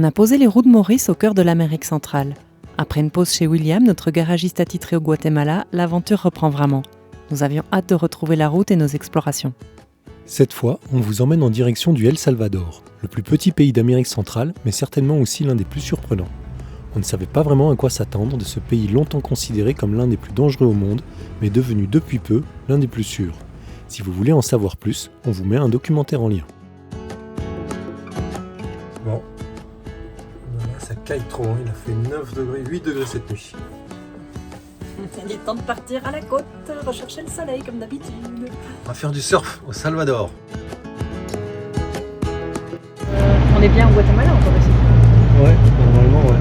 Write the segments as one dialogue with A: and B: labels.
A: On a posé les roues de Maurice au cœur de l'Amérique centrale. Après une pause chez William, notre garagiste attitré au Guatemala, l'aventure reprend vraiment. Nous avions hâte de retrouver la route et nos explorations.
B: Cette fois, on vous emmène en direction du El Salvador, le plus petit pays d'Amérique centrale, mais certainement aussi l'un des plus surprenants. On ne savait pas vraiment à quoi s'attendre de ce pays longtemps considéré comme l'un des plus dangereux au monde, mais devenu depuis peu l'un des plus sûrs. Si vous voulez en savoir plus, on vous met un documentaire en lien. Bon, voilà, ça caille trop, il a fait 9 degrés, 8 degrés cette nuit.
A: Il est temps de partir à la côte, rechercher le soleil comme d'habitude.
B: On va faire du surf au Salvador.
A: On est bien au Guatemala encore ici.
B: Ouais, normalement ouais.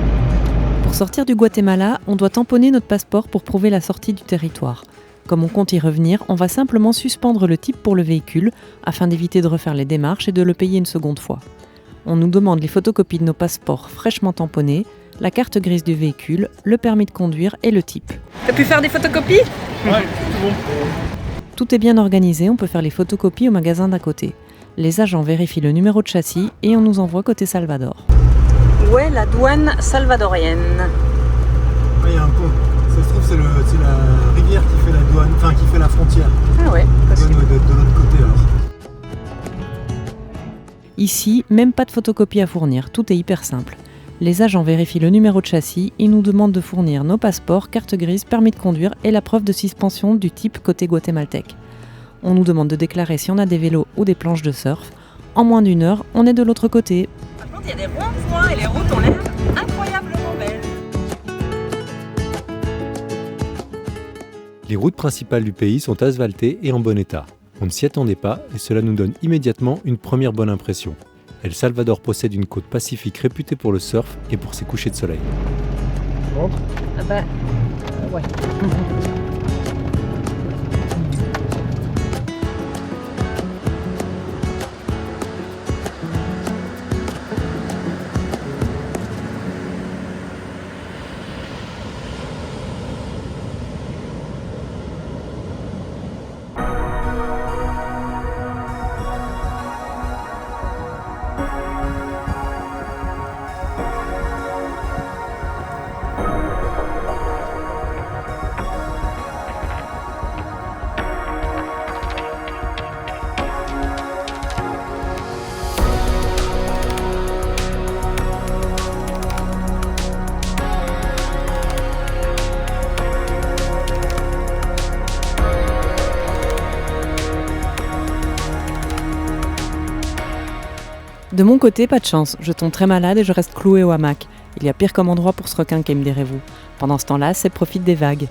A: Pour sortir du Guatemala, on doit tamponner notre passeport pour prouver la sortie du territoire. Comme on compte y revenir, on va simplement suspendre le type pour le véhicule afin d'éviter de refaire les démarches et de le payer une seconde fois. On nous demande les photocopies de nos passeports fraîchement tamponnés, la carte grise du véhicule, le permis de conduire et le type. T'as pu faire des photocopies ?
B: Ouais, tout bon.
A: Tout est bien organisé, on peut faire les photocopies au magasin d'à côté. Les agents vérifient le numéro de châssis et on nous envoie côté Salvador. Où est la douane salvadorienne ?
B: Il y a un pont. Ça se trouve, c'est la rivière qui fait la douane, enfin qui fait la frontière.
A: Ah ouais,
B: La douane doit être de l'autre côté alors.
A: Ici, même pas de photocopie à fournir, tout est hyper simple. Les agents vérifient le numéro de châssis et nous demandent de fournir nos passeports, carte grise, permis de conduire et la preuve de suspension du type côté guatémaltèque. On nous demande de déclarer si on a des vélos ou des planches de surf. En moins d'1 heure, on est de l'autre côté.
C: Par contre, il y a des ronds-points et les routes ont l'air incroyablement belles.
B: Les routes principales du pays sont asphaltées et en bon état. On ne s'y attendait pas et cela nous donne immédiatement une première bonne impression. El Salvador possède une côte pacifique réputée pour le surf et pour ses couchers de soleil.
A: Ah bah, ouais. De mon côté, pas de chance, je tombe très malade et je reste clouée au hamac. Il y a pire comme endroit pour se requinquer, me direz-vous. Pendant ce temps-là, Seb profite des vagues.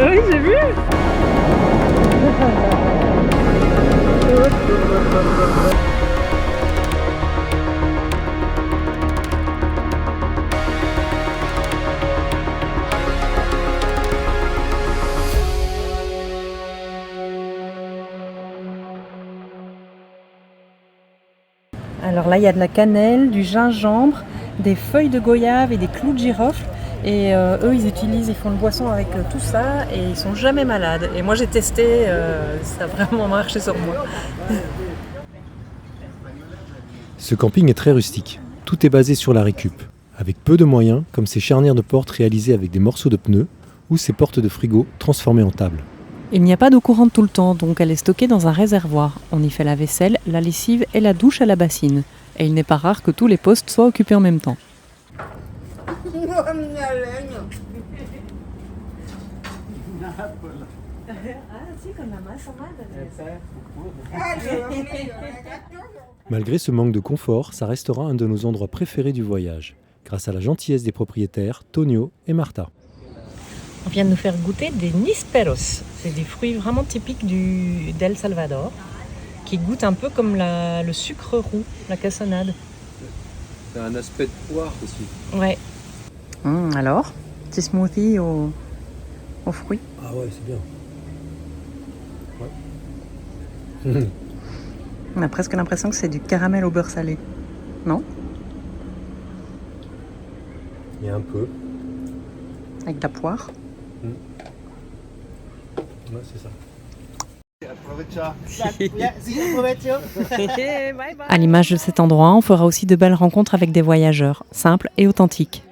A: Oui, j'ai vu. Alors là, il y a de la cannelle, du gingembre, des feuilles de goyave et des clous de girofle. Et eux, ils font une boisson avec tout ça et ils sont jamais malades. Et moi, j'ai testé, ça a vraiment marché sur moi.
B: Ce camping est très rustique. Tout est basé sur la récup, avec peu de moyens, comme ces charnières de portes réalisées avec des morceaux de pneus ou ces portes de frigo transformées en table.
A: Il n'y a pas d'eau courante tout le temps, donc elle est stockée dans un réservoir. On y fait la vaisselle, la lessive et la douche à la bassine. Et il n'est pas rare que tous les postes soient occupés en même temps.
B: Malgré ce manque de confort, ça restera un de nos endroits préférés du voyage, grâce à la gentillesse des propriétaires, Tonio et Marta.
A: On vient de nous faire goûter des nísperos. C'est des fruits vraiment typiques d'El Salvador, qui goûtent un peu comme le sucre roux, la cassonade.
B: Il y a un aspect de poire aussi.
A: Ouais. Alors, petit smoothie aux fruits.
B: Ah ouais, c'est bien. Ouais.
A: On a presque l'impression que c'est du caramel au beurre salé. Non?
B: Il y a un peu.
A: Avec de la poire.
B: Ouais, c'est ça.
A: À l'image de cet endroit, on fera aussi de belles rencontres avec des voyageurs, simples et authentiques.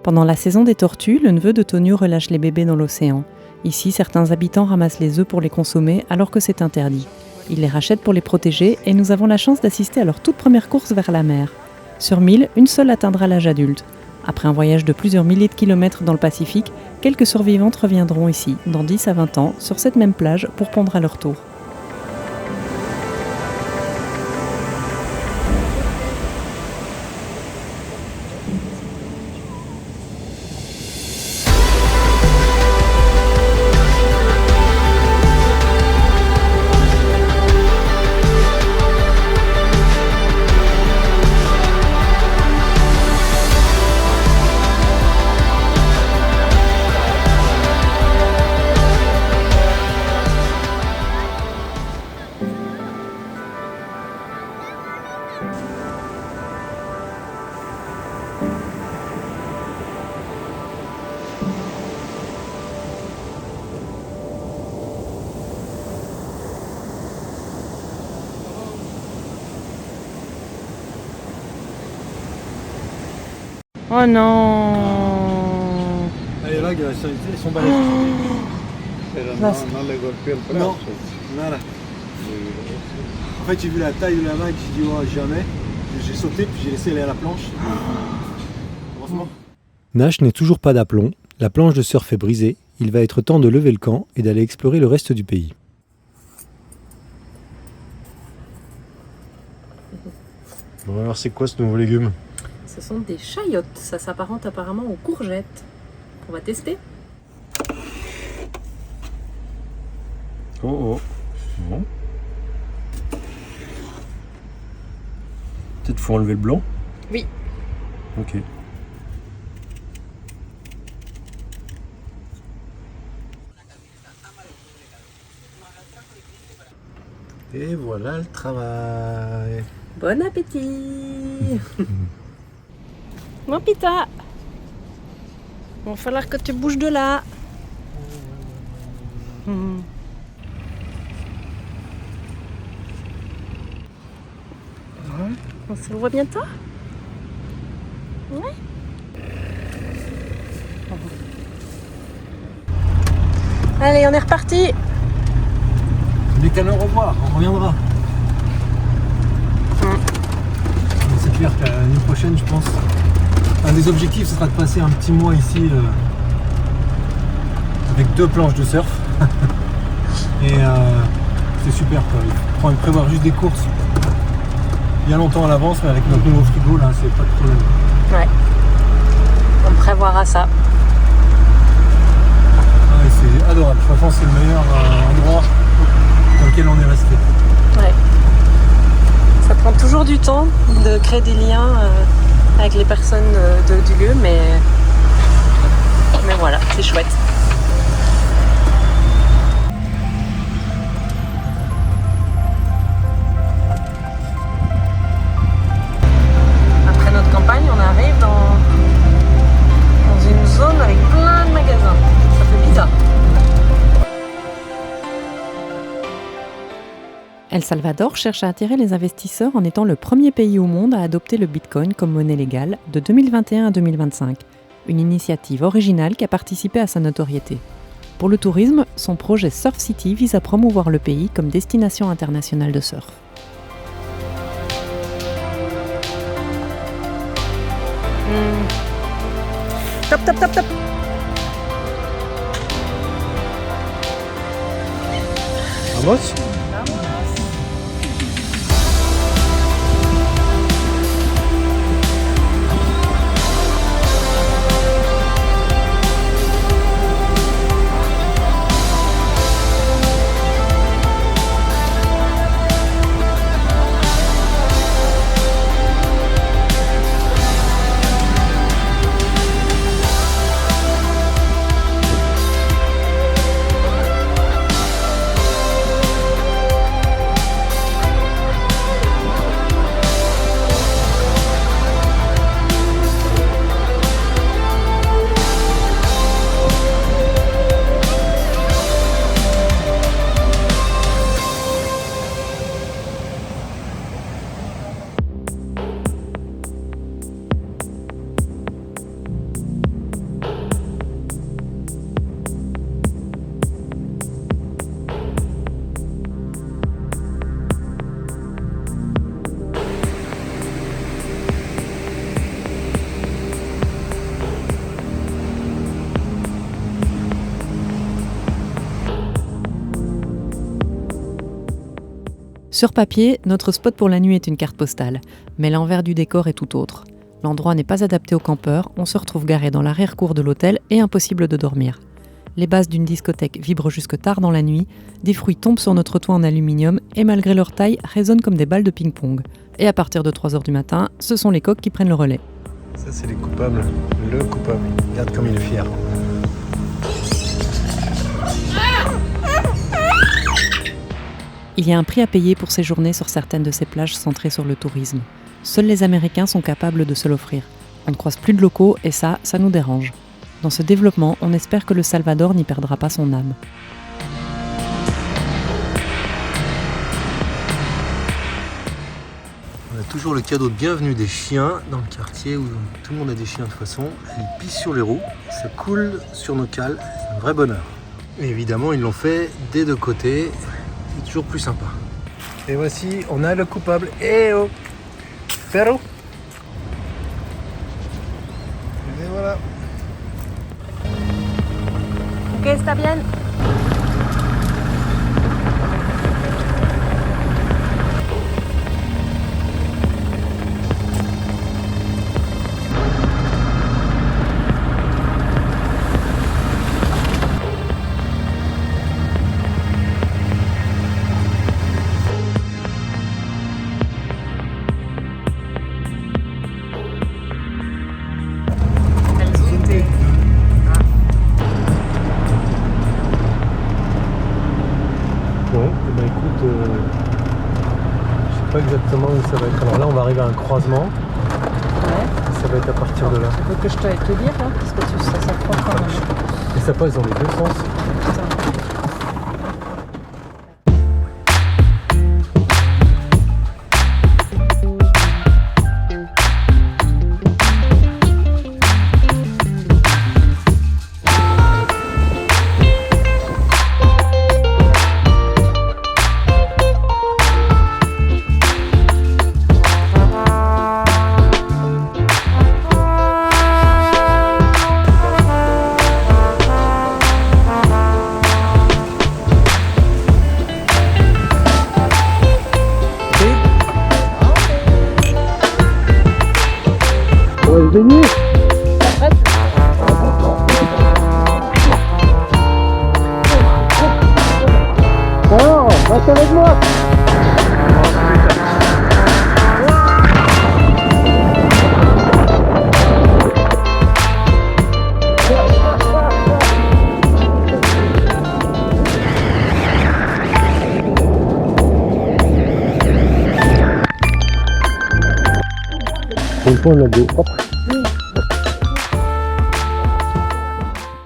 A: Pendant la saison des tortues, le neveu de Tonio relâche les bébés dans l'océan. Ici, certains habitants ramassent les œufs pour les consommer alors que c'est interdit. Ils les rachètent pour les protéger et nous avons la chance d'assister à leur toute première course vers la mer. Sur 1000, une seule atteindra l'âge adulte. Après un voyage de plusieurs milliers de kilomètres dans le Pacifique, quelques survivantes reviendront ici, dans 10 à 20 ans, sur cette même plage pour pondre à leur tour. Oh non!
B: Les vagues, elles sont balèzes. Non, voilà. En fait, j'ai vu la taille de la vague, j'ai dit oh, jamais. J'ai sauté, puis j'ai laissé aller à la planche. Heureusement. Nash n'est toujours pas d'aplomb. La planche de surf est brisée. Il va être temps de lever le camp et d'aller explorer le reste du pays. Bon, alors, c'est quoi ce nouveau légume?
A: Ce sont des chayotes, ça s'apparente apparemment aux courgettes. On va tester.
B: Oh. Bon. Peut-être faut enlever le blanc?
A: Oui.
B: Ok. Et voilà le travail.
A: Bon appétit. Mon pita, il va falloir que tu bouges de là. On se revoit bientôt. Ouais. Allez, on est reparti.
B: Dès qu'à au revoir, on reviendra. C'est clair qu'à l'année prochaine, je pense, un des objectifs, ce sera de passer un petit mois ici avec 2 planches de surf. Et c'est super quoi. Il faut prévoir juste des courses bien longtemps à l'avance, mais avec notre nouveau frigo, là, c'est pas de problème.
A: Ouais. On prévoira ça.
B: Ouais, c'est adorable. Franchement, c'est le meilleur endroit dans lequel on est resté.
A: Ouais. Ça prend toujours du temps de créer des liens avec les personnes du lieu, mais voilà, c'est chouette. Après notre campagne, on arrive dans une zone avec plein de magasins. Ça fait bizarre. El Salvador cherche à attirer les investisseurs en étant le premier pays au monde à adopter le Bitcoin comme monnaie légale de 2021 à 2025. Une initiative originale qui a participé à sa notoriété. Pour le tourisme, son projet Surf City vise à promouvoir le pays comme destination internationale de surf.
C: Top, top, top, top.
B: Vamos?
A: Sur papier, notre spot pour la nuit est une carte postale, mais l'envers du décor est tout autre. L'endroit n'est pas adapté aux campeurs, on se retrouve garé dans l'arrière-cour de l'hôtel et impossible de dormir. Les basses d'une discothèque vibrent jusque tard dans la nuit, des fruits tombent sur notre toit en aluminium et malgré leur taille, résonnent comme des balles de ping-pong. Et à partir de 3h du matin, ce sont les coqs qui prennent le relais.
B: Ça c'est les coupables, le coupable. Regarde comme il est fier.
A: Il y a un prix à payer pour séjourner sur certaines de ces plages centrées sur le tourisme. Seuls les Américains sont capables de se l'offrir. On ne croise plus de locaux et ça nous dérange. Dans ce développement, on espère que le Salvador n'y perdra pas son âme.
B: On a toujours le cadeau de bienvenue des chiens dans le quartier où tout le monde a des chiens de toute façon. Ils pissent sur les roues, ça coule sur nos cales, c'est un vrai bonheur. Et évidemment, ils l'ont fait des deux côtés. C'est toujours plus sympa. Et voici, on a le coupable. Eh oh! Ferro! Et voilà.
C: Ok, está bien.
B: Ouais, et ben écoute, je sais pas exactement où ça va être. Alors là, on va arriver à un croisement.
A: Ouais.
B: Ça va être à partir de là.
A: Tu veux que je te dire, hein, parce que ça prend quand même.
B: Et ça passe dans les deux sens.
D: Oh, reste avec moi.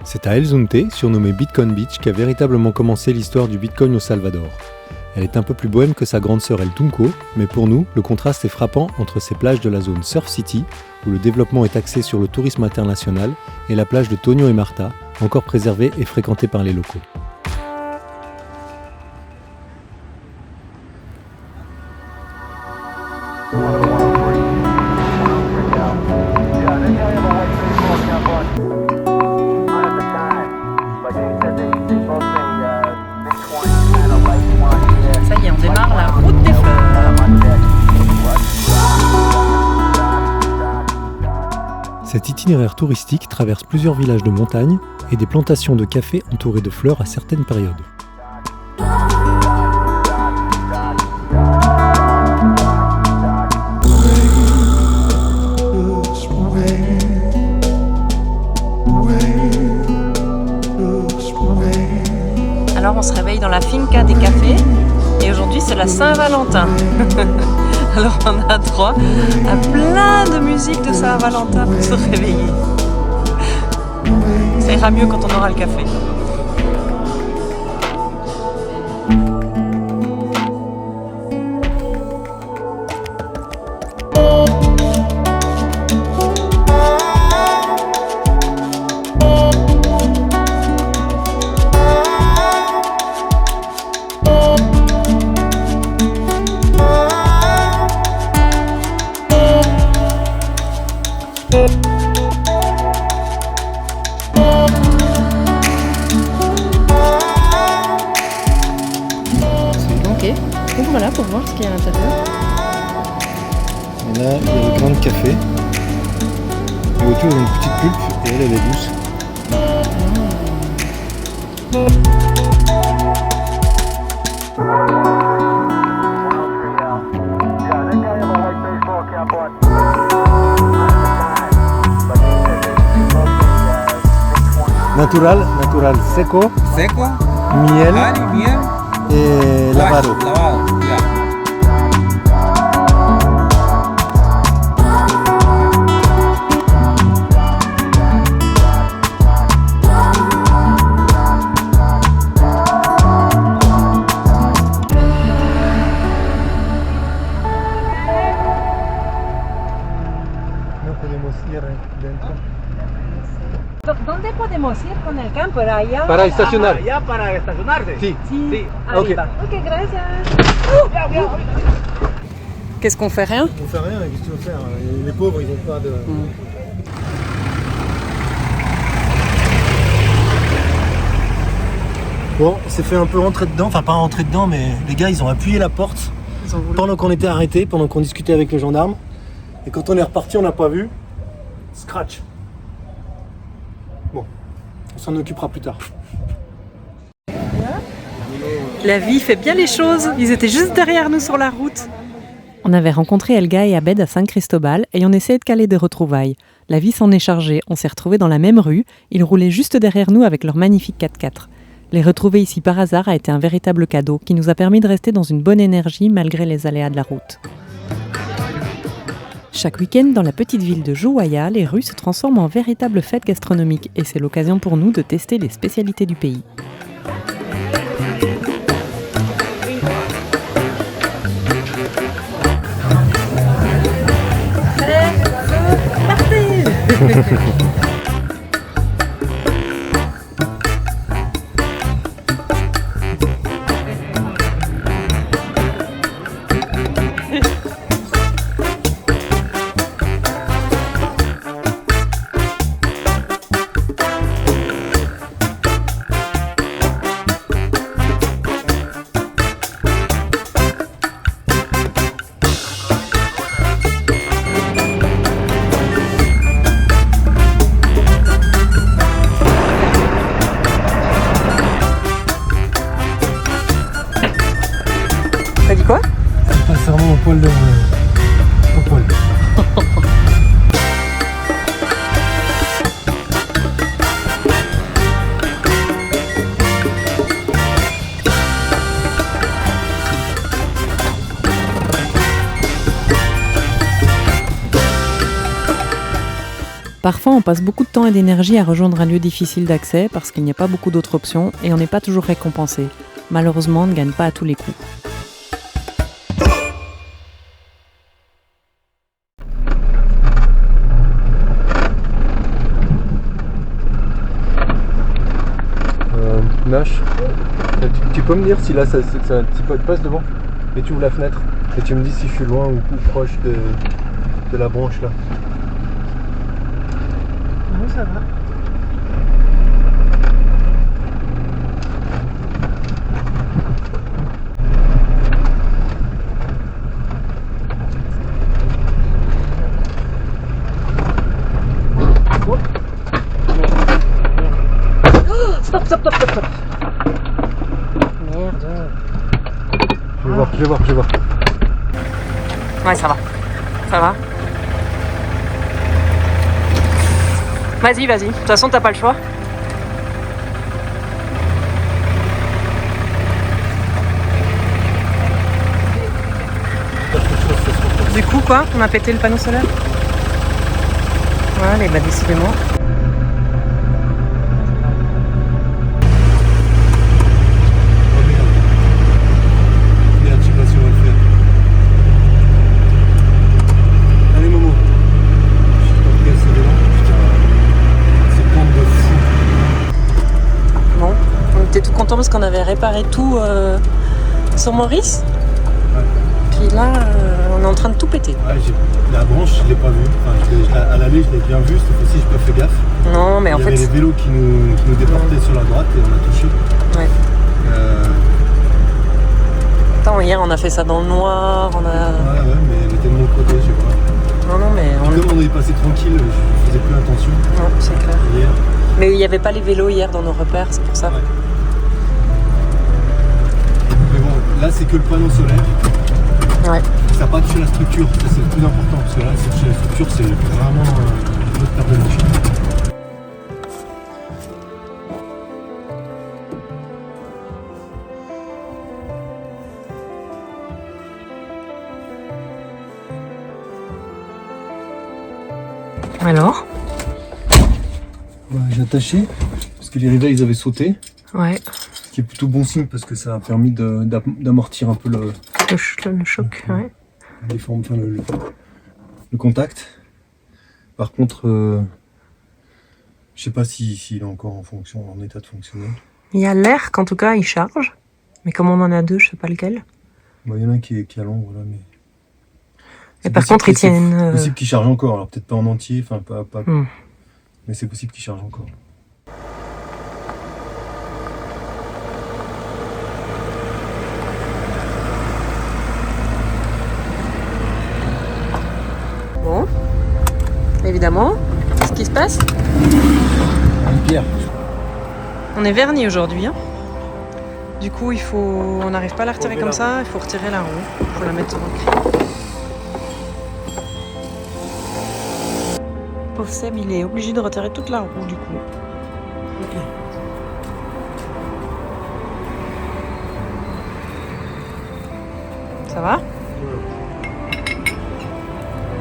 B: C'est à El Zunte, surnommé Bitcoin Beach, qu'a véritablement commencé l'histoire du Bitcoin au Salvador. Elle est un peu plus bohème que sa grande sœur El Tunco, mais pour nous, le contraste est frappant entre ces plages de la zone Surf City, où le développement est axé sur le tourisme international, et la plage de Toño et Marta, encore préservée et fréquentée par les locaux.
C: Ça y est, on démarre la route des fleurs.
B: Cet itinéraire touristique traverse plusieurs villages de montagne et des plantations de café entourées de fleurs à certaines périodes.
C: Alors on se réveille dans la finca des cafés et aujourd'hui c'est la Saint-Valentin. Alors on a droit à plein de musique de Saint-Valentin pour se réveiller. Ça ira mieux quand on aura le café.
A: Ok, donc voilà pour voir ce qu'il y a à l'intérieur.
B: Et là, il y a le grain de café. Et autour, il y a une petite pulpe et elle est douce. Natural, seco, miel et lavado.
C: ¿Dónde podemos ir con el camper? Allá.
B: Para estacionar.
D: ¿Ya para estacionarse?
B: Sí.
C: Sí,
B: Ok.
C: arriba. Ok, gracias. Qu'est-ce qu'on fait, rien?
B: On fait rien, qu'est-ce que tu veux faire? Les pauvres, ils n'ont pas de... Bon, on s'est fait un peu rentrer dedans, enfin pas rentrer dedans, mais les gars, ils ont appuyé la porte pendant qu'on était arrêtés, pendant qu'on discutait avec le gendarme. Et quand on est reparti, on n'a pas vu. Scratch. Bon, on s'en occupera plus tard.
C: La vie fait bien les choses. Ils étaient juste derrière nous sur la route.
A: On avait rencontré Elga et Abed à San Cristobal et on essayait de caler des retrouvailles. La vie s'en est chargée, on s'est retrouvés dans la même rue, ils roulaient juste derrière nous avec leur magnifique 4x4. Les retrouver ici par hasard a été un véritable cadeau qui nous a permis de rester dans une bonne énergie malgré les aléas de la route. Chaque week-end, dans la petite ville de Jouaya, les rues se transforment en véritable fête gastronomique et c'est l'occasion pour nous de tester les spécialités du pays.
C: T'as dit quoi?
B: C'est pas serment au poil de... au poil.
A: Parfois, on passe beaucoup de temps et d'énergie à rejoindre un lieu difficile d'accès parce qu'il n'y a pas beaucoup d'autres options et on n'est pas toujours récompensé. Malheureusement, on ne gagne pas à tous les coups.
B: Nash, tu peux me dire si là ça passe devant et tu ouvres la fenêtre et tu me dis si je suis loin ou proche de la branche là.
C: Non, ça va. Stop. Merde.
B: Je vais voir.
C: Ouais, ça va. Vas-y. De toute façon, t'as pas le choix. Du coup, quoi? On a pété le panneau solaire? Ouais, allez, bah décidément. Parce qu'on avait réparé tout sur Maurice.
B: Ouais.
C: Puis là, on est en train de tout péter.
B: Ouais, la branche, je l'ai pas vue. Enfin, à l'aller, je l'ai bien vue. Cette fois-ci, j'ai pas fait gaffe.
C: Non, mais en fait.
B: Il y avait les vélos qui nous déportaient sur la droite et on a touché.
C: Ouais. Attends, hier, on a fait ça dans le noir.
B: Ouais, mais elle était de mon côté, je sais pas.
C: Non, mais.
B: Comme on est passé tranquille, je faisais plus attention.
C: Non, c'est clair.
B: Hier.
C: Mais il n'y avait pas les vélos hier dans nos repères, c'est pour ça.
B: Ouais. Mais bon, là c'est que le panneau solaire.
C: Ouais.
B: Ça n'a pas touché la structure, ça c'est le plus important parce que là c'est touché la structure, c'est vraiment une autre paire de manches.
C: Alors
B: J'ai attaché parce que les rivets ils avaient sauté.
C: Ouais.
B: Ce qui est plutôt bon signe parce que ça a permis d'amortir un peu le
C: choc. Ouais.
B: Le contact. Par contre, je sais pas s'il est encore en état de fonctionner.
C: Il y a l'air qu'en tout cas il charge, mais comme on en a deux, je sais pas lequel.
B: Il y en a un qui est à l'ombre là, mais.
C: Et par contre, ils tiennent.
B: C'est possible qu'il charge encore, alors peut-être pas en entier, enfin pas. Mais c'est possible qu'il charge encore.
C: Bon, évidemment, qu'est-ce qui se passe?
B: Une pierre.
C: On est vernis aujourd'hui. Hein. Du coup, on n'arrive pas à la retirer comme ça, il faut retirer la roue, il faut la mettre sur le cri. Pauvre Seb, il est obligé de retirer toute la roue du coup. Okay. Ça va?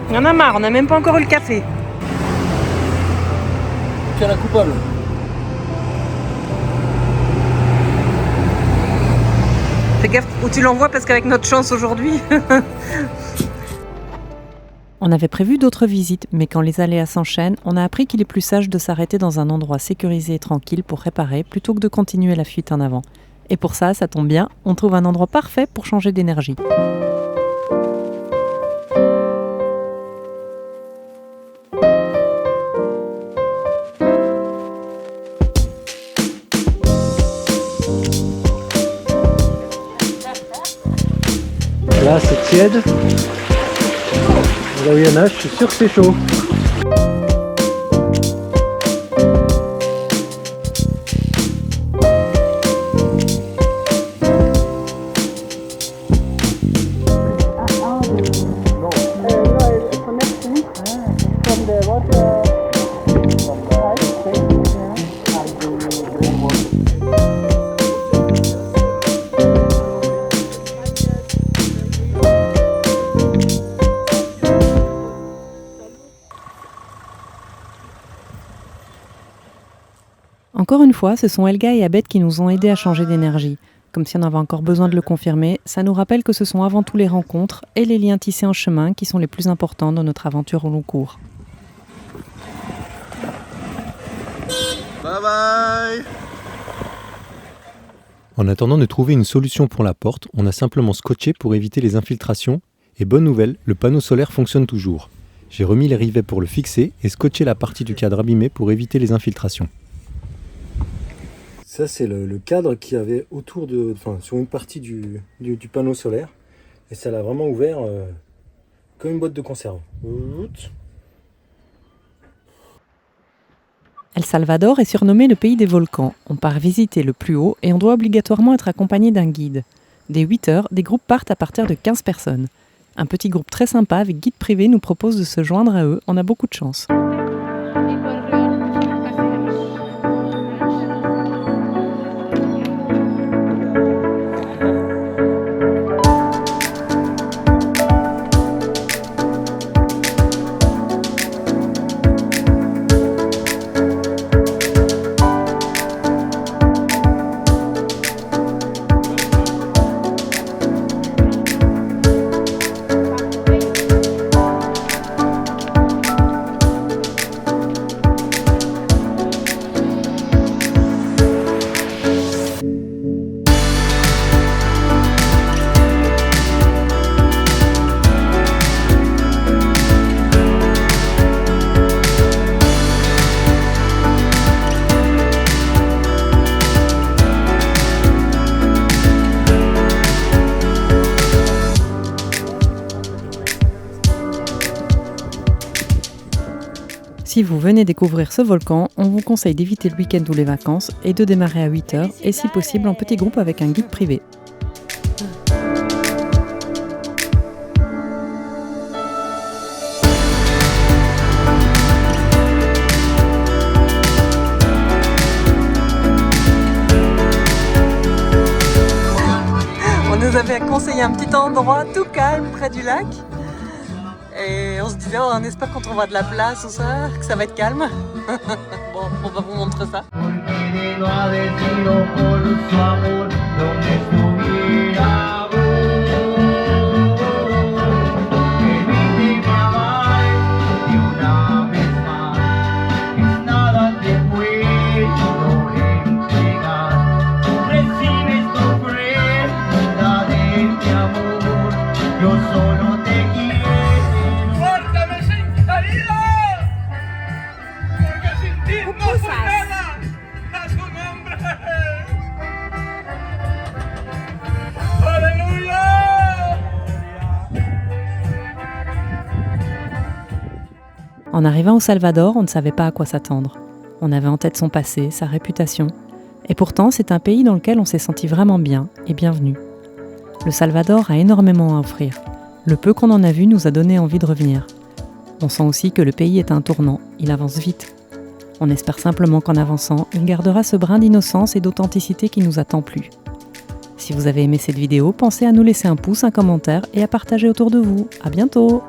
C: Il y en a marre, on n'a même pas encore eu le café.
B: Qui est la coupable?
C: Fais gaffe où tu l'envoies parce qu'avec notre chance aujourd'hui.
A: On avait prévu d'autres visites, mais quand les aléas s'enchaînent, on a appris qu'il est plus sage de s'arrêter dans un endroit sécurisé et tranquille pour réparer plutôt que de continuer la fuite en avant. Et pour ça tombe bien, on trouve un endroit parfait pour changer d'énergie.
B: Là c'est tiède. Là où il y en a, je suis sûr que c'est chaud.
A: Encore une fois, ce sont Elga et Abed qui nous ont aidés à changer d'énergie. Comme si on avait encore besoin de le confirmer, ça nous rappelle que ce sont avant tout les rencontres et les liens tissés en chemin qui sont les plus importants dans notre aventure au long cours.
D: Bye bye.
B: En attendant de trouver une solution pour la porte, on a simplement scotché pour éviter les infiltrations. Et bonne nouvelle, le panneau solaire fonctionne toujours. J'ai remis les rivets pour le fixer et scotché la partie du cadre abîmé pour éviter les infiltrations. Ça c'est le cadre qu'il y avait autour sur une partie du panneau solaire. Et ça l'a vraiment ouvert comme une boîte de conserve.
A: El Salvador est surnommé le pays des volcans. On part visiter le plus haut et on doit obligatoirement être accompagné d'un guide. Dès 8 heures, des groupes partent à partir de 15 personnes. Un petit groupe très sympa avec guide privé nous propose de se joindre à eux. On a beaucoup de chance. Si vous venez découvrir ce volcan, on vous conseille d'éviter le week-end ou les vacances et de démarrer à 8 heures et si possible en petit groupe avec un guide privé.
C: On nous avait conseillé un petit endroit tout calme près du lac. Et on se disait, on espère qu'on trouvera de la place ou ça, que ça va être calme. Bon, on va vous montrer ça.
A: En arrivant au Salvador, on ne savait pas à quoi s'attendre. On avait en tête son passé, sa réputation. Et pourtant, c'est un pays dans lequel on s'est senti vraiment bien et bienvenu. Le Salvador a énormément à offrir. Le peu qu'on en a vu nous a donné envie de revenir. On sent aussi que le pays est à un tournant, il avance vite. On espère simplement qu'en avançant, il gardera ce brin d'innocence et d'authenticité qui nous a tant plu. Si vous avez aimé cette vidéo, pensez à nous laisser un pouce, un commentaire et à partager autour de vous. À bientôt!